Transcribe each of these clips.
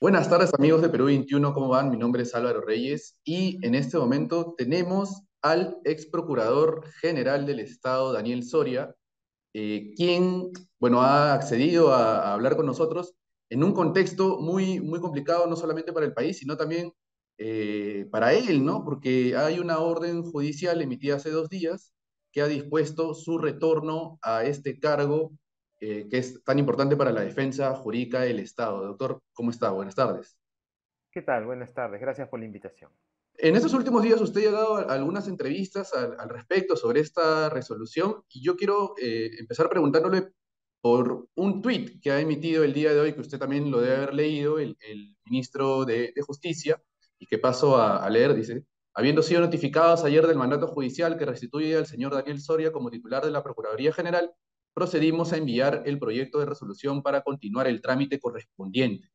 Buenas tardes amigos de Perú 21, ¿cómo van? Mi nombre es Álvaro Reyes y en este momento tenemos al ex procurador general del Estado, Daniel Soria, quien, bueno, ha accedido a hablar con nosotros en un contexto muy complicado, no solamente para el país, sino también para él, ¿no? Porque hay una orden judicial emitida hace 2 días que ha dispuesto su retorno a este cargo que es tan importante para la defensa jurídica del Estado. Doctor, ¿cómo está? Buenas tardes. ¿Qué tal? Buenas tardes. Gracias por la invitación. En estos últimos días usted ha dado algunas entrevistas al respecto sobre esta resolución y yo quiero empezar preguntándole por un tuit que ha emitido el día de hoy, que usted también lo debe haber leído, el ministro de Justicia, y que paso a leer, dice, habiendo sido notificados ayer del mandato judicial que restituye al señor Daniel Soria como titular de la Procuraduría General, procedimos a enviar el proyecto de resolución para continuar el trámite correspondiente.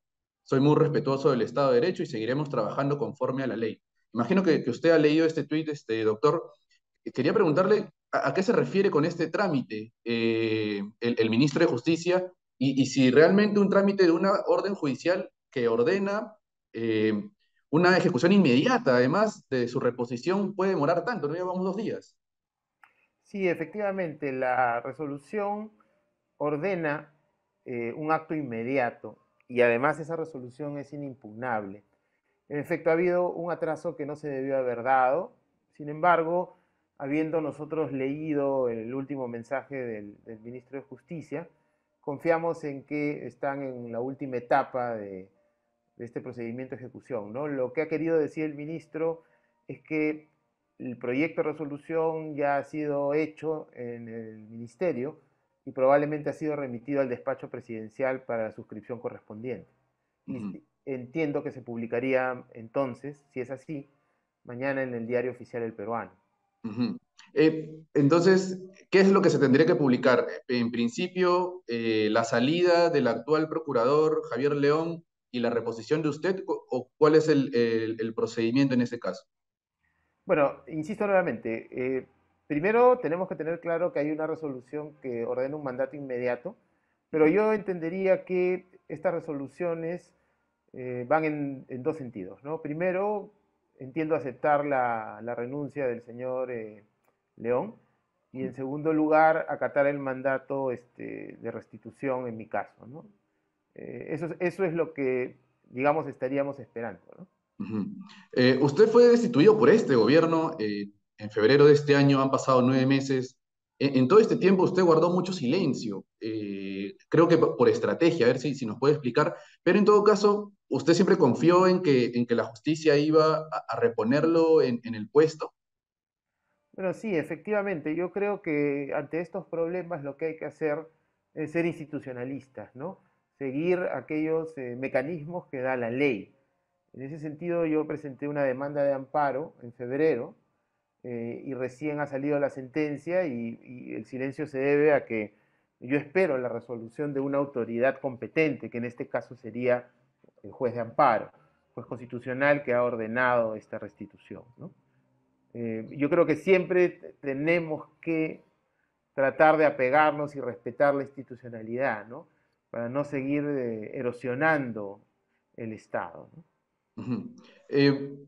Soy muy respetuoso del Estado de Derecho y seguiremos trabajando conforme a la ley. Imagino que usted ha leído este tuit, doctor. Quería preguntarle a qué se refiere con este trámite el ministro de Justicia y si realmente un trámite de una orden judicial que ordena eh, una ejecución inmediata, además de su reposición, puede demorar tanto, no llevamos 2 días. Sí, efectivamente, la resolución ordena un acto inmediato y además esa resolución es inimpugnable. En efecto, ha habido un atraso que no se debió haber dado. Sin embargo, habiendo nosotros leído el último mensaje del ministro de Justicia, confiamos en que están en la última etapa de este procedimiento de ejecución, ¿no? Lo que ha querido decir el ministro es que el proyecto de resolución ya ha sido hecho en el ministerio y probablemente ha sido remitido al despacho presidencial para la suscripción correspondiente. Y Ujú, entiendo que se publicaría entonces, si es así, mañana en el diario oficial El Peruano. ujú. Entonces, ¿qué es lo que se tendría que publicar? En principio, la salida del actual procurador Javier León y la reposición de usted, ¿o cuál es el procedimiento en ese caso? Bueno, insisto nuevamente, primero tenemos que tener claro que hay una resolución que ordena un mandato inmediato, pero yo entendería que estas resoluciones van en dos sentidos, ¿no? Primero, entiendo aceptar la renuncia del señor León y en segundo lugar, acatar el mandato de restitución en mi caso, ¿no? Eso es lo que, digamos, estaríamos esperando, ¿no? Ujú. Usted fue destituido por este gobierno en febrero de este año, han pasado 9 meses. En todo este tiempo usted guardó mucho silencio, creo que por estrategia, a ver si nos puede explicar, pero en todo caso, ¿usted siempre confió en que la justicia iba a reponerlo en el puesto? Bueno, sí, efectivamente, yo creo que ante estos problemas lo que hay que hacer es ser institucionalistas, ¿no? Seguir aquellos mecanismos que da la ley. En ese sentido, yo presenté una demanda de amparo en febrero y recién ha salido la sentencia y el silencio se debe a que yo espero la resolución de una autoridad competente, que en este caso sería el juez de amparo, juez constitucional que ha ordenado esta restitución, ¿no? Yo creo que siempre tenemos que tratar de apegarnos y respetar la institucionalidad, ¿no? Para no seguir erosionando el Estado, ¿no? Ujú. Eh,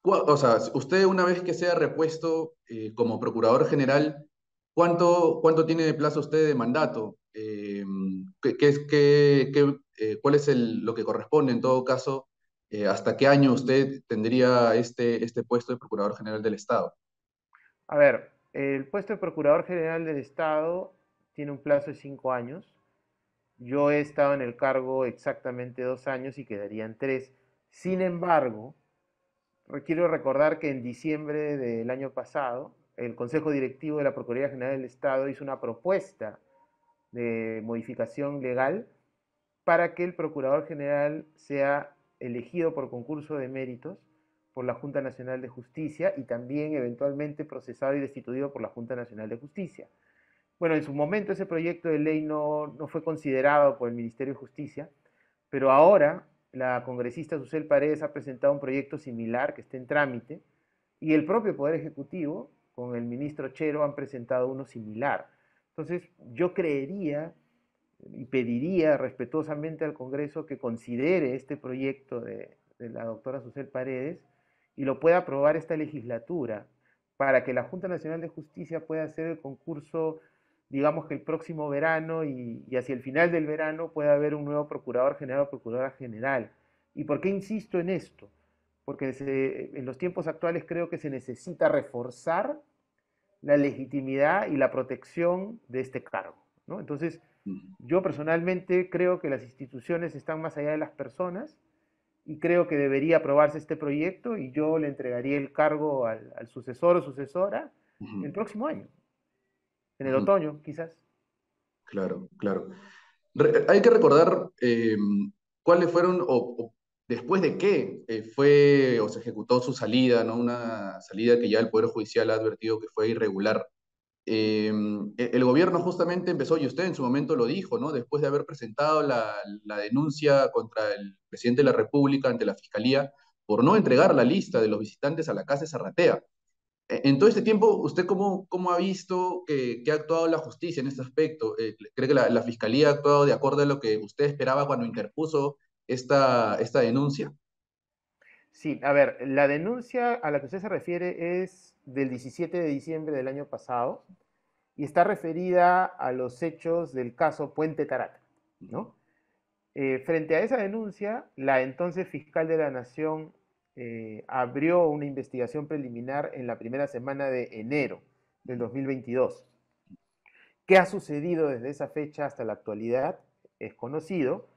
o sea, usted una vez que sea repuesto como procurador general, ¿cuánto tiene de plazo usted de mandato? ¿Cuál es lo que corresponde en todo caso? ¿Hasta qué año usted tendría este puesto de procurador general del Estado? A ver, el puesto de Procurador General del Estado tiene un plazo de 5 años. Yo he estado en el cargo exactamente 2 años y quedarían tres. Sin embargo, quiero recordar que en diciembre del año pasado, el Consejo Directivo de la Procuraduría General del Estado hizo una propuesta de modificación legal para que el Procurador General sea elegido por concurso de méritos por la Junta Nacional de Justicia y también eventualmente procesado y destituido por la Junta Nacional de Justicia. Bueno, en su momento ese proyecto de ley no fue considerado por el Ministerio de Justicia, pero ahora la congresista Susel Paredes ha presentado un proyecto similar que está en trámite y el propio Poder Ejecutivo con el ministro Chero han presentado uno similar. Entonces, yo creería y pediría respetuosamente al Congreso que considere este proyecto de la doctora Susel Paredes y lo pueda aprobar esta legislatura para que la Junta Nacional de Justicia pueda hacer el concurso, digamos que el próximo verano y hacia el final del verano pueda haber un nuevo procurador general o procuradora general. ¿Y por qué insisto en esto? Porque en los tiempos actuales creo que se necesita reforzar la legitimidad y la protección de este cargo, ¿no? Entonces, yo personalmente creo que las instituciones están más allá de las personas y creo que debería aprobarse este proyecto y yo le entregaría el cargo al sucesor o sucesora el Ujú, próximo año, en el ujú. otoño quizás. Claro, claro. Hay que recordar cuáles fueron, o después de qué fue o se ejecutó su salida, ¿no? Una salida que ya el Poder Judicial ha advertido que fue irregular. El gobierno justamente empezó, y usted en su momento lo dijo, ¿no? Después de haber presentado la denuncia contra el presidente de la República ante la Fiscalía por no entregar la lista de los visitantes a la casa de Zarratea. En todo este tiempo, ¿usted cómo ha visto que ha actuado la justicia en este aspecto? ¿Cree que la Fiscalía ha actuado de acuerdo a lo que usted esperaba cuando interpuso esta denuncia? Sí, a ver, la denuncia a la que usted se refiere es del 17 de diciembre del año pasado y está referida a los hechos del caso Puente Tarata, ¿no? Frente a esa denuncia, la entonces fiscal de la Nación abrió una investigación preliminar en la primera semana de enero del 2022. ¿Qué ha sucedido desde esa fecha hasta la actualidad? Es conocido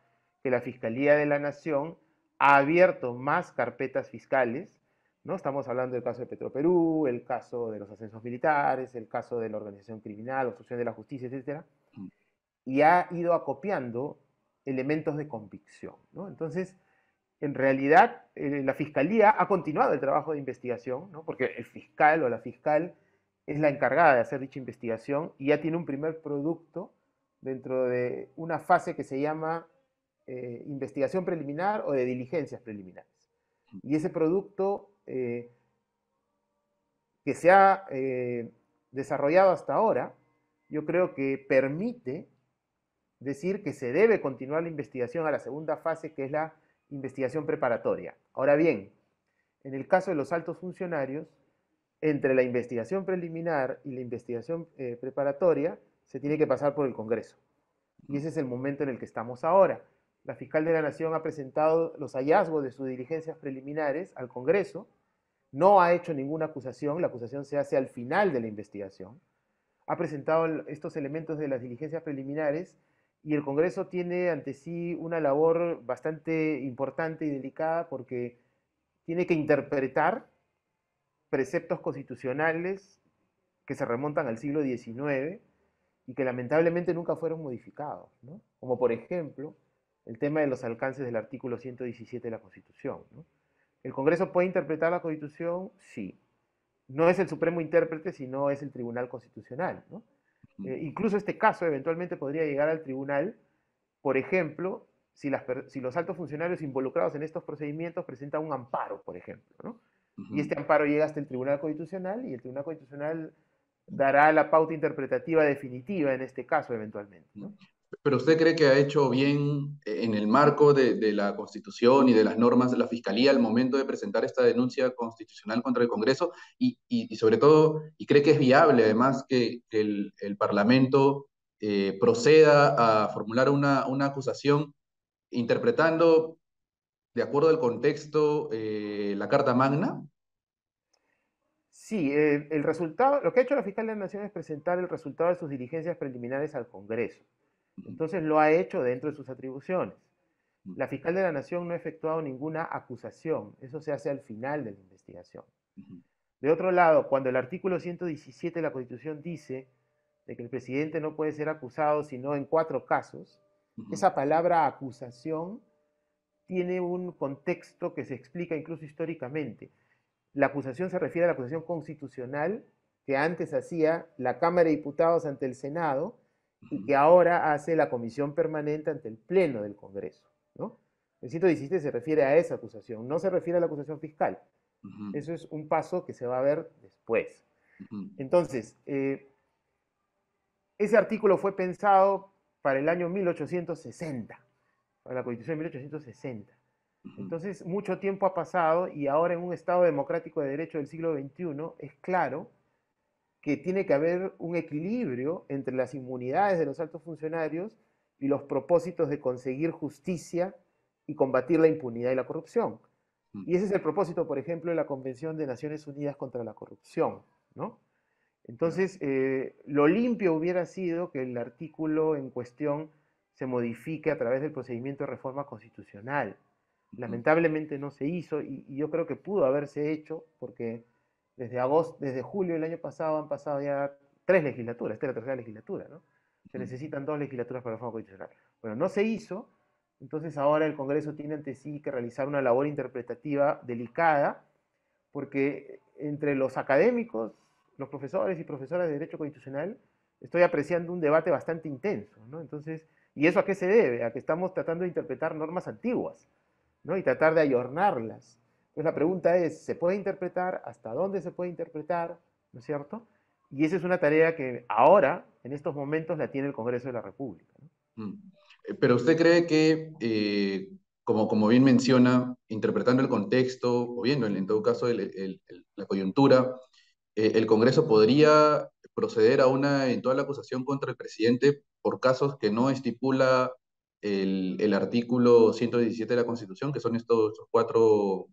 que la Fiscalía de la Nación ha abierto más carpetas fiscales, ¿no? Estamos hablando del caso de Petroperú, el caso de los ascensos militares, el caso de la organización criminal, obstrucción de la justicia, etcétera, y ha ido acopiando elementos de convicción, ¿no? Entonces, en realidad, la Fiscalía ha continuado el trabajo de investigación, ¿no? Porque el fiscal o la fiscal es la encargada de hacer dicha investigación y ya tiene un primer producto dentro de una fase que se llama investigación preliminar o de diligencias preliminares. Y ese producto que se ha desarrollado hasta ahora, yo creo que permite decir que se debe continuar la investigación a la segunda fase, que es la investigación preparatoria. Ahora bien, en el caso de los altos funcionarios, entre la investigación preliminar y la investigación preparatoria, se tiene que pasar por el Congreso. Y ese es el momento en el que estamos ahora. La fiscal de la Nación ha presentado los hallazgos de sus diligencias preliminares al Congreso, no ha hecho ninguna acusación, la acusación se hace al final de la investigación, ha presentado estos elementos de las diligencias preliminares y el Congreso tiene ante sí una labor bastante importante y delicada porque tiene que interpretar preceptos constitucionales que se remontan al siglo XIX y que lamentablemente nunca fueron modificados, ¿no? Como por ejemplo el tema de los alcances del artículo 117 de la Constitución, ¿no? ¿El Congreso puede interpretar la Constitución? Sí. No es el supremo intérprete, sino es el Tribunal Constitucional, ¿no? Incluso este caso eventualmente podría llegar al tribunal, por ejemplo, si los altos funcionarios involucrados en estos procedimientos presentan un amparo, por ejemplo, ¿no? Y este amparo llega hasta el Tribunal Constitucional y el Tribunal Constitucional dará la pauta interpretativa definitiva en este caso eventualmente, ¿no? ¿Pero usted cree que ha hecho bien en el marco de la Constitución y de las normas de la Fiscalía al momento de presentar esta denuncia constitucional contra el Congreso? Y sobre todo, ¿y cree que es viable además que el Parlamento proceda a formular una acusación interpretando, de acuerdo al contexto, la Carta Magna? Sí, el resultado, lo que ha hecho la fiscal de la Nación es presentar el resultado de sus diligencias preliminares al Congreso. Entonces lo ha hecho dentro de sus atribuciones. La fiscal de la Nación no ha efectuado ninguna acusación, eso se hace al final de la investigación. De otro lado, cuando el artículo 117 de la Constitución dice de que el presidente no puede ser acusado sino en 4 casos, esa palabra acusación tiene un contexto que se explica incluso históricamente. La acusación se refiere a la acusación constitucional que antes hacía la Cámara de Diputados ante el Senado y que ahora hace la Comisión Permanente ante el Pleno del Congreso, ¿no? El 117 se refiere a esa acusación, no se refiere a la acusación fiscal. Eso es un paso que se va a ver después. Entonces, ese artículo fue pensado para el año 1860, para la Constitución de 1860. Ujú, Entonces, mucho tiempo ha pasado y ahora en un Estado democrático de derecho del siglo XXI es claro que tiene que haber un equilibrio entre las inmunidades de los altos funcionarios y los propósitos de conseguir justicia y combatir la impunidad y la corrupción. ujú, Y ese es el propósito, por ejemplo, de la Convención de Naciones Unidas contra la Corrupción, ¿no? claro, Entonces, lo limpio hubiera sido que el artículo en cuestión se modifique a través del procedimiento de reforma constitucional. ujú, Lamentablemente no se hizo y yo creo que pudo haberse hecho porque desde julio del año pasado han pasado ya 3 legislaturas, esta es la tercera legislatura, ¿no? Se ujú. necesitan 2 legislaturas para la reforma constitucional. Bueno, no se hizo, entonces ahora el Congreso tiene ante sí que realizar una labor interpretativa delicada porque entre los académicos, los profesores y profesoras de Derecho Constitucional, estoy apreciando un debate bastante intenso, ¿no? Entonces, ¿y eso a qué se debe? A que estamos tratando de interpretar normas antiguas, ¿no? Y tratar de ayornarlas. Entonces la pregunta es, ¿se puede interpretar? ¿Hasta dónde se puede interpretar? ¿No es cierto? Y esa es una tarea que ahora, en estos momentos, la tiene el Congreso de la República, ¿no? Mm. Pero usted cree que, como bien menciona, interpretando el contexto, o viendo en todo caso la coyuntura, el Congreso podría proceder a una eventual acusación contra el presidente por casos que no estipula el artículo 117 de la Constitución, que son estos cuatro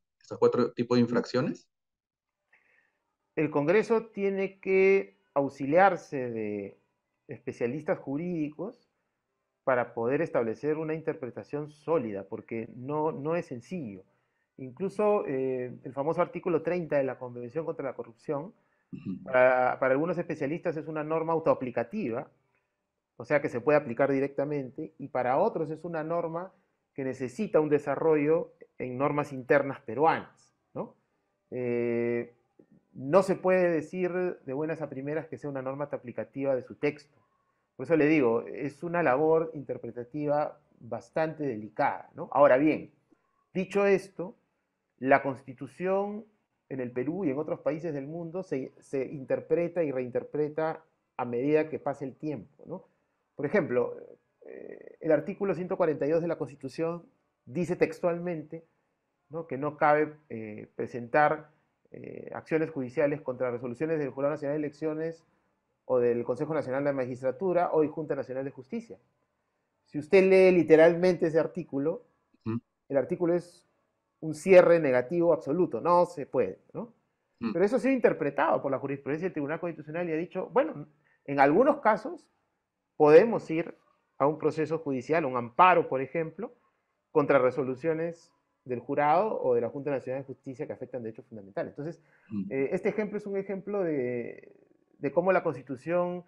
tipos de infracciones. El Congreso tiene que auxiliarse de especialistas jurídicos para poder establecer una interpretación sólida, porque no es sencillo. Incluso el famoso artículo 30 de la Convención contra la Corrupción, Ujú, para algunos especialistas es una norma autoaplicativa, o sea que se puede aplicar directamente, y para otros es una norma que necesita un desarrollo en normas internas peruanas, ¿no? Eh, no se puede decir de buenas a primeras que sea una norma aplicativa de su texto. Por eso le digo, es una labor interpretativa bastante delicada, ¿no? Ahora bien, dicho esto, la Constitución en el Perú y en otros países del mundo se interpreta y reinterpreta a medida que pasa el tiempo, ¿no? Por ejemplo, el artículo 142 de la Constitución dice textualmente, ¿no?, que no cabe presentar acciones judiciales contra resoluciones del Jurado Nacional de Elecciones o del Consejo Nacional de la Magistratura o de Junta Nacional de Justicia. Si usted lee literalmente ese artículo, ujú, el artículo es un cierre negativo absoluto, no se puede, ¿no? ujú. Pero eso ha sido interpretado por la jurisprudencia del Tribunal Constitucional y ha dicho, bueno, en algunos casos podemos ir a un proceso judicial, un amparo, por ejemplo, contra resoluciones del jurado o de la Junta Nacional de Justicia que afectan derechos fundamentales. Entonces, este ejemplo es un ejemplo de cómo la Constitución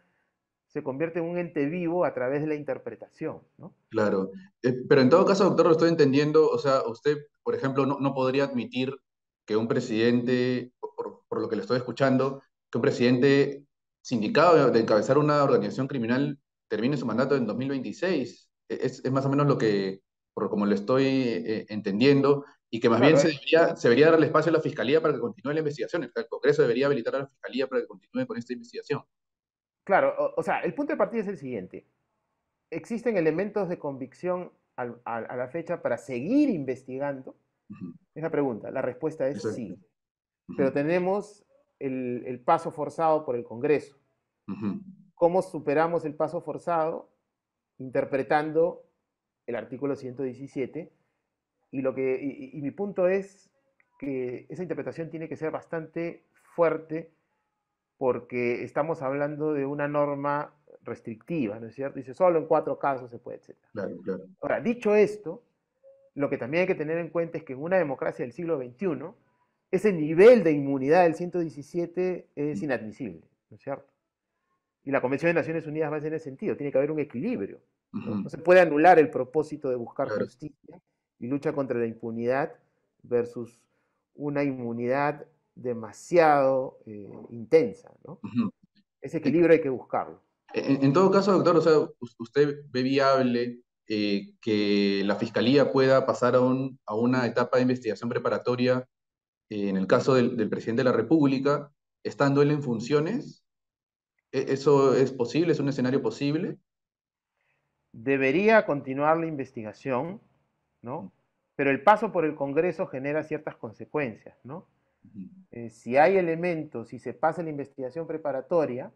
se convierte en un ente vivo a través de la interpretación, ¿no? Claro. Pero en todo caso, doctor, lo estoy entendiendo, o sea, usted, por ejemplo, no podría admitir que un presidente, por lo que le estoy escuchando, que un presidente sindicado de encabezar una organización criminal termine su mandato en 2026. Es más o menos lo que, por como lo estoy entendiendo, y que más bien Claro, se debería dar el espacio a la Fiscalía para que continúe la investigación. El Congreso debería habilitar a la Fiscalía para que continúe con esta investigación. claro, o sea, el punto de partida es el siguiente. ¿Existen elementos de convicción a la fecha para seguir investigando? Ujú, Es la pregunta. La respuesta es exacto. sí. Ujú, Pero tenemos el paso forzado por el Congreso. ujú, ¿Cómo superamos el paso forzado? Interpretando el artículo 117. Y mi punto es que esa interpretación tiene que ser bastante fuerte porque estamos hablando de una norma restrictiva, ¿no es cierto? Dice, solo en 4 casos se puede, etc. claro, claro. Ahora, dicho esto, lo que también hay que tener en cuenta es que en una democracia del siglo XXI, ese nivel de inmunidad del 117 es inadmisible, ¿no es cierto? Y la Convención de Naciones Unidas va en ese sentido, tiene que haber un equilibrio, ¿no? Ujú, No se puede anular el propósito de buscar claro. justicia y lucha contra la impunidad versus una inmunidad demasiado intensa, ¿no? Ujú. Ese En, equilibrio hay que buscarlo. en todo caso, doctor, o sea, ¿usted ve viable que la Fiscalía pueda pasar a una etapa de investigación preparatoria en el caso del presidente de la República, estando él en funciones? ¿Eso es posible? ¿Es un escenario posible? debería continuar la investigación, ¿no? Pero el paso por el Congreso genera ciertas consecuencias, ¿no? Ujú, Si hay elementos, si se pasa la investigación preparatoria,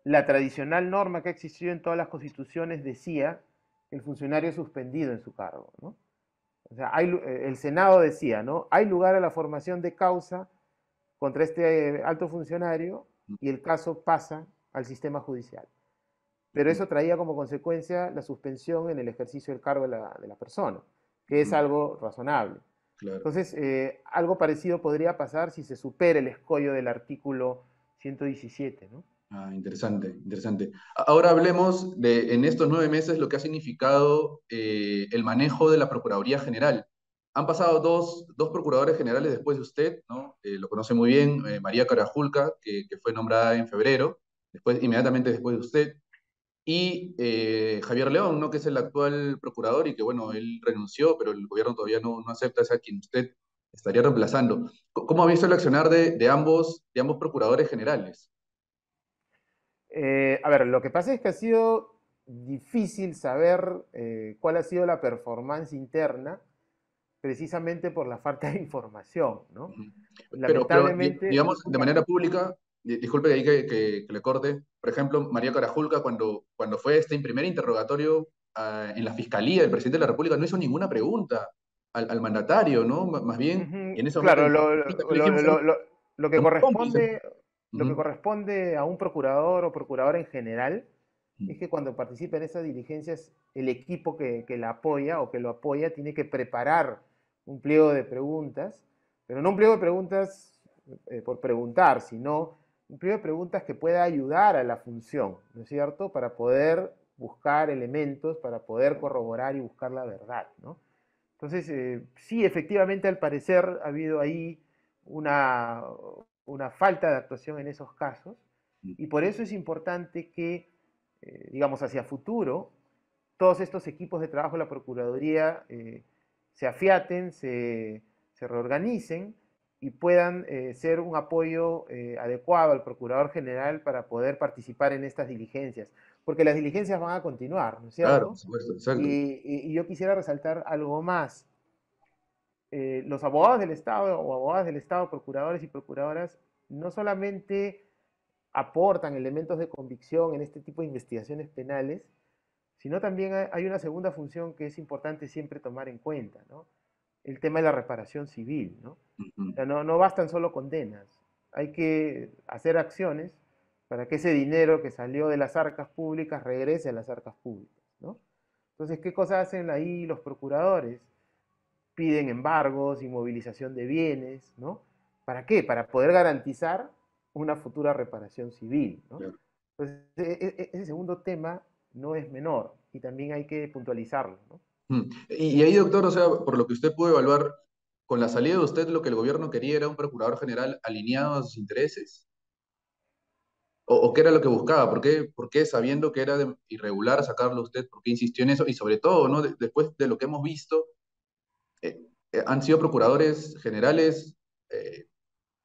la tradicional norma que ha existido en todas las constituciones decía que el funcionario es suspendido en su cargo, ¿no? O sea, el Senado decía, ¿no? Hay lugar a la formación de causa contra este alto funcionario y el caso pasa al sistema judicial. Pero ujú, eso traía como consecuencia la suspensión en el ejercicio del cargo de la persona, que es ujú, algo razonable. claro. Entonces, algo parecido podría pasar si se supera el escollo del artículo 117, ¿no? Ah, interesante, interesante. Ahora hablemos de, en estos 9 meses, lo que ha significado el manejo de la Procuraduría General. Han pasado dos procuradores generales después de usted, ¿no? Lo conoce muy bien, María Carajulca, que fue nombrada en febrero, después, inmediatamente después de usted, y Javier León, ¿no? Que es el actual procurador y que, bueno, él renunció, pero el gobierno todavía no acepta a quien usted estaría reemplazando. ¿Cómo ha visto el accionar de ambos procuradores generales? A ver, lo que pasa es que ha sido difícil saber cuál ha sido la performance interna, precisamente por la falta de información, ¿no? Ujú. Pero, Lamentablemente, digamos, de manera pública, disculpe ahí que le corte, por ejemplo, María Carajulca, cuando fue este primer interrogatorio en la Fiscalía del presidente de la República, no hizo ninguna pregunta al mandatario, ¿no? Más bien, y en ese momento claro, también dijimos algo como cómplice. lo que Ujú, corresponde a un procurador o procuradora en general ujú, es que cuando participa en esas diligencias, el equipo que la apoya o que lo apoya tiene que preparar un pliego de preguntas, pero no un pliego de preguntas por preguntar, sino un pliego de preguntas que pueda ayudar a la función, ¿no es cierto? Para poder buscar elementos, para poder corroborar y buscar la verdad, ¿no? Entonces, sí, efectivamente, al parecer ha habido ahí una, una falta de actuación en esos casos y por eso es importante que, digamos, hacia futuro, todos estos equipos de trabajo de la Procuraduría se afiaten, se reorganicen y puedan ser un apoyo adecuado al Procurador General para poder participar en estas diligencias, porque las diligencias van a continuar, ¿no es claro, por cierto? supuesto, exacto. Y yo quisiera resaltar algo más. Los abogados del Estado o abogadas del Estado, procuradores y procuradoras, no solamente aportan elementos de convicción en este tipo de investigaciones penales, sino también hay una segunda función que es importante siempre tomar en cuenta, ¿no? El tema de la reparación civil, ¿no? Ujú, O sea, no bastan solo condenas, hay que hacer acciones para que ese dinero que salió de las arcas públicas regrese a las arcas públicas, ¿no? Entonces, ¿qué cosas hacen ahí los procuradores? Piden embargos, inmovilización de bienes, ¿no? ¿Para qué? Para poder garantizar una futura reparación civil, ¿no? claro. Entonces, ese segundo tema no es menor y también hay que puntualizarlo, ¿no? Y ahí, doctor, o sea, por lo que usted pudo evaluar, con la salida de usted, lo que el gobierno quería era un procurador general alineado a sus intereses. O qué era lo que buscaba? Por qué sabiendo que era irregular sacarlo usted, por qué insistió en eso? Y sobre todo, ¿no? Después de lo que hemos visto, eh, han sido procuradores generales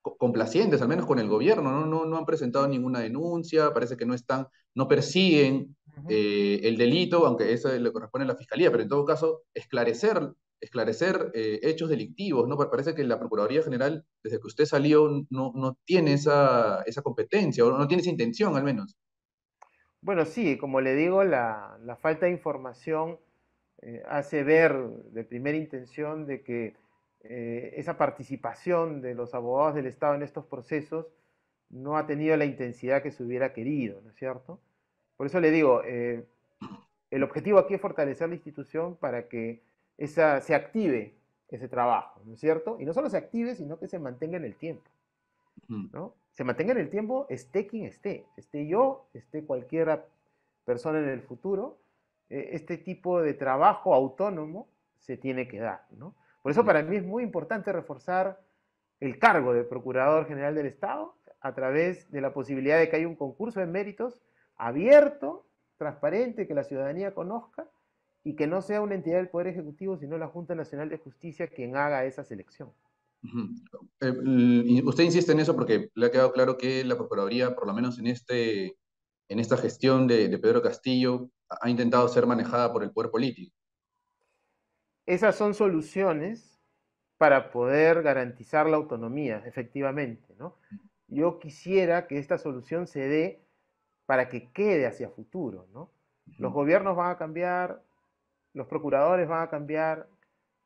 complacientes, al menos con el gobierno, ¿no? No han presentado ninguna denuncia, parece que no persiguen Uh -huh. el delito, aunque eso le corresponde a la fiscalía, pero en todo caso, esclarecer hechos delictivos, ¿no? Parece que la Procuraduría General, desde que usted salió, no tiene esa competencia, o no tiene esa intención, al menos. Bueno, sí, como le digo, la falta de información hace ver de primera intención de que esa participación de los abogados del Estado en estos procesos no ha tenido la intensidad que se hubiera querido, ¿no es cierto? Por eso le digo, el objetivo aquí es fortalecer la institución para que se active ese trabajo, ¿no es cierto? Y no solo se active, sino que se mantenga en el tiempo, Ujú, ¿no? Se mantenga en el tiempo, esté quien esté yo, esté cualquier persona en el futuro, este tipo de trabajo autónomo se tiene que dar, ¿no? Por eso ujú. para mí es muy importante reforzar el cargo de Procurador General del Estado a través de la posibilidad de que haya un concurso de méritos abierto, transparente, que la ciudadanía conozca y que no sea una entidad del Poder Ejecutivo, sino la Junta Nacional de Justicia quien haga esa selección. Ujú. Y usted insiste en eso porque le ha quedado claro que la Procuraduría, por lo menos en esta gestión de Pedro Castillo, ha intentado ser manejada por el poder político. Esas son soluciones para poder garantizar la autonomía, efectivamente, ¿no? Yo quisiera que esta solución se dé para que quede hacia futuro, ¿no? Los Ujú. gobiernos van a cambiar, los procuradores van a cambiar,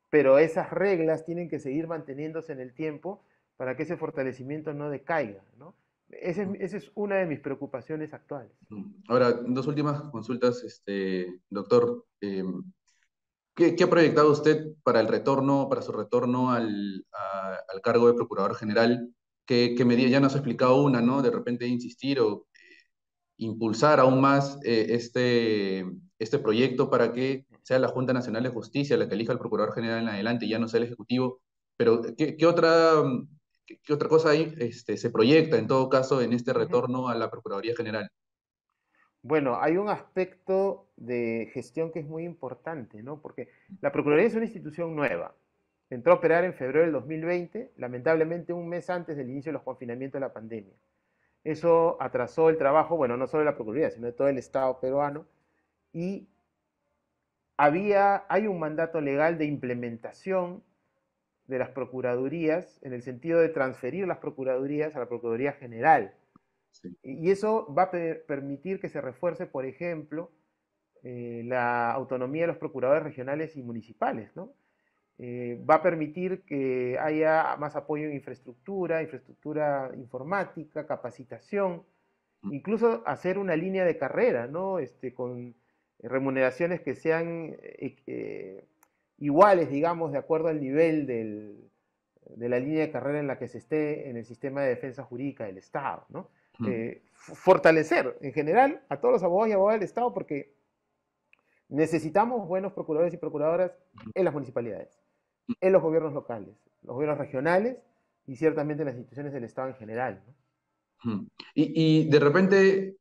pero esas reglas tienen que seguir manteniéndose en el tiempo para que ese fortalecimiento no decaiga, ¿no? Esa es una de mis preocupaciones actuales. Ahora, dos últimas consultas, doctor. ¿Qué ha proyectado usted para el retorno, para su retorno al cargo de Procurador General? ¿Qué medida? Ya nos ha explicado una, ¿no? De repente insistir o impulsar aún más este proyecto para que sea la Junta Nacional de Justicia la que elija al Procurador General en adelante y ya no sea el Ejecutivo. Pero, ¿qué otra cosa ahí, se proyecta en todo caso en este Uh -huh. retorno a la Procuraduría General? Bueno, hay un aspecto de gestión que es muy importante, ¿no? Porque la Procuraduría es una institución nueva. Entró a operar en febrero del 2020, lamentablemente un mes antes del inicio de los confinamientos de la pandemia. Eso atrasó el trabajo, bueno, no solo de la Procuraduría, sino de todo el Estado peruano, y hay un mandato legal de implementación de las procuradurías en el sentido de transferir las procuradurías a la Procuraduría General. Sí. Y eso va a permitir que se refuerce, por ejemplo, la autonomía de los procuradores regionales y municipales, ¿no? Va a permitir que haya más apoyo en infraestructura, infraestructura informática, capacitación, incluso hacer una línea de carrera, ¿no? Con remuneraciones que sean iguales, digamos, de acuerdo al nivel de la línea de carrera en la que se esté en el sistema de defensa jurídica del Estado, ¿no? Fortalecer en general a todos los abogados y abogadas del Estado porque necesitamos buenos procuradores y procuradoras en las municipalidades, en los gobiernos locales, los gobiernos regionales y ciertamente en las instituciones del Estado en general, ¿no? Ujú. Y de repente,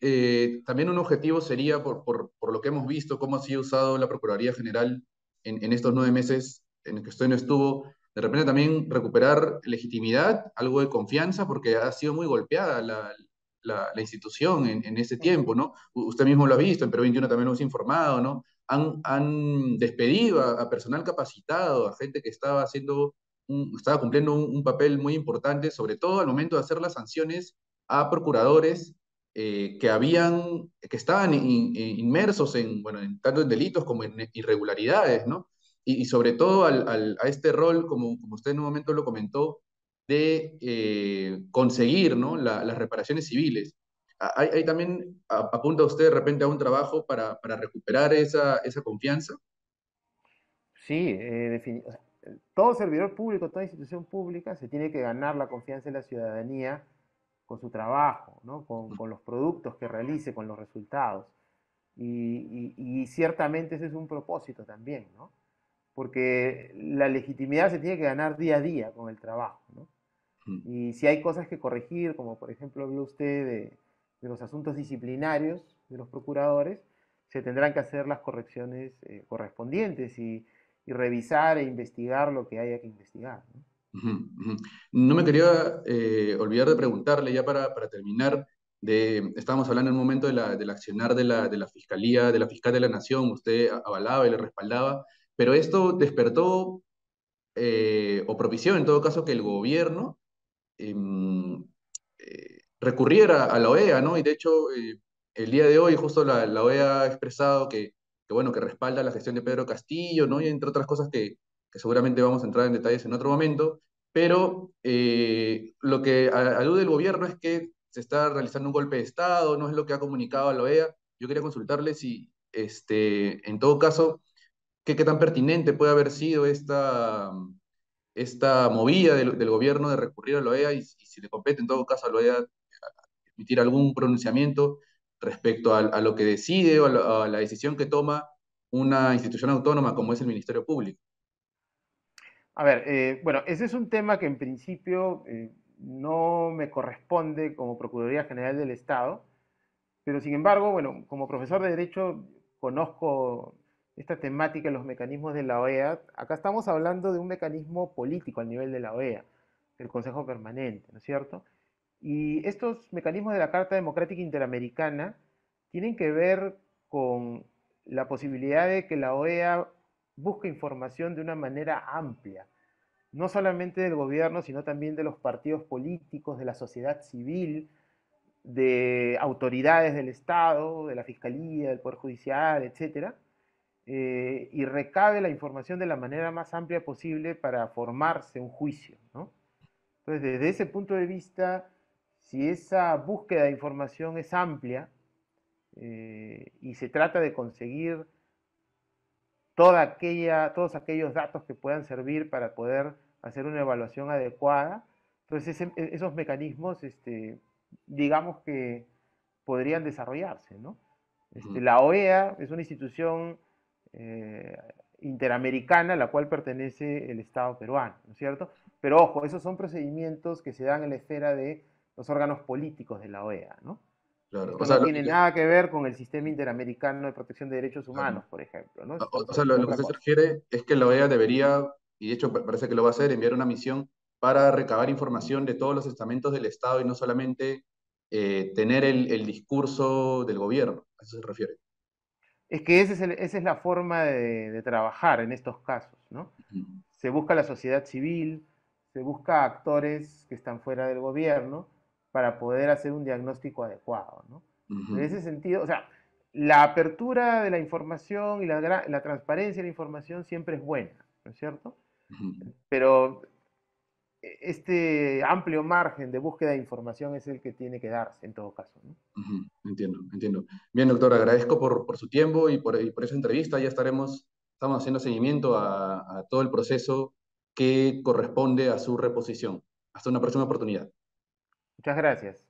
también un objetivo sería, por lo que hemos visto, cómo ha sido usado la Procuraduría General en estos 9 meses en el que usted no estuvo, de repente también recuperar legitimidad, algo de confianza, porque ha sido muy golpeada la institución en ese Uh -huh. tiempo, ¿no? Usted mismo lo ha visto, en Perú 21 también lo hemos informado, ¿no? Han despedido a personal capacitado, a gente que estaba estaba cumpliendo un papel muy importante, sobre todo al momento de hacer las sanciones a procuradores que estaban inmersos bueno, tanto en delitos como en irregularidades, ¿no? Y sobre todo a este rol, como usted en un momento lo comentó, de conseguir, ¿no? Las reparaciones civiles. Ahí también apunta usted de repente a un trabajo para recuperar esa confianza. Sí, o sea, todo servidor público, toda institución pública se tiene que ganar la confianza de la ciudadanía con su trabajo, ¿no? Con los productos que realice, con los resultados. Y ciertamente ese es un propósito también, ¿no? Porque la legitimidad se tiene que ganar día a día con el trabajo, ¿no? Y si hay cosas que corregir, como por ejemplo habló usted de los asuntos disciplinarios de los procuradores, se tendrán que hacer las correcciones correspondientes y revisar e investigar lo que haya que investigar, ¿no? Ujú, ujú. No me quería olvidar de preguntarle, ya para terminar, estábamos hablando en un momento del accionar de la Fiscalía, de la Fiscal de la Nación, usted avalaba y le respaldaba, pero esto despertó o propició en todo caso que el gobierno em, recurriera a la OEA, ¿no? Y de hecho, el día de hoy justo la OEA ha expresado bueno, que respalda la gestión de Pedro Castillo, ¿no? Y entre otras cosas que seguramente vamos a entrar en detalles en otro momento, pero lo que alude el gobierno es que se está realizando un golpe de Estado, no es lo que ha comunicado a la OEA. Yo quería consultarle si, en todo caso, qué tan pertinente puede haber sido esta movida del gobierno de recurrir a la OEA y si le compete en todo caso a la OEA emitir algún pronunciamiento respecto a lo que decide o a la decisión que toma una institución autónoma como es el Ministerio Público. A ver, bueno, ese es un tema que en principio no me corresponde como Procuraduría General del Estado, pero sin embargo, bueno, como profesor de Derecho conozco esta temática y los mecanismos de la OEA. Acá estamos hablando de un mecanismo político al nivel de la OEA, el Consejo Permanente, ¿no es cierto? Y estos mecanismos de la Carta Democrática Interamericana tienen que ver con la posibilidad de que la OEA busque información de una manera amplia, no solamente del gobierno, sino también de los partidos políticos, de la sociedad civil, de autoridades del Estado, de la Fiscalía, del Poder Judicial, etcétera, y recabe la información de la manera más amplia posible para formarse un juicio, ¿no? Entonces, desde ese punto de vista, si esa búsqueda de información es amplia y se trata de conseguir todos aquellos datos que puedan servir para poder hacer una evaluación adecuada, entonces esos mecanismos, digamos que podrían desarrollarse, ¿no? Ujú. La OEA es una institución eh, interamericana a la cual pertenece el Estado peruano, ¿no es cierto? Pero ojo, esos son procedimientos que se dan en la esfera de los órganos políticos de la OEA, ¿no? Claro, o Esto sea, no tiene nada que ver con el sistema interamericano de protección de derechos claro. humanos, por ejemplo, ¿no? O Estamos sea, hablando de lo que otra usted se cosa. refiere es que la OEA debería, y de hecho parece que lo va a hacer, enviar una misión para recabar información de todos los estamentos del Estado y no solamente tener el discurso del gobierno. A eso se refiere. Es que esa es la forma de trabajar en estos casos, ¿no? Ujú, Se busca la sociedad civil, se busca actores que están fuera del gobierno para poder hacer un diagnóstico adecuado, ¿no? En ujú, ese sentido, o sea, la apertura de la información y la transparencia de la información siempre es buena, ¿no es cierto? ujú, Pero este amplio margen de búsqueda de información es el que tiene que darse en todo caso, ¿no? ujú. Entiendo, entiendo. Bien, doctor, agradezco por su tiempo y por esa entrevista. Ya estamos haciendo seguimiento a todo el proceso que corresponde a su reposición. Hasta una próxima oportunidad. Muchas gracias.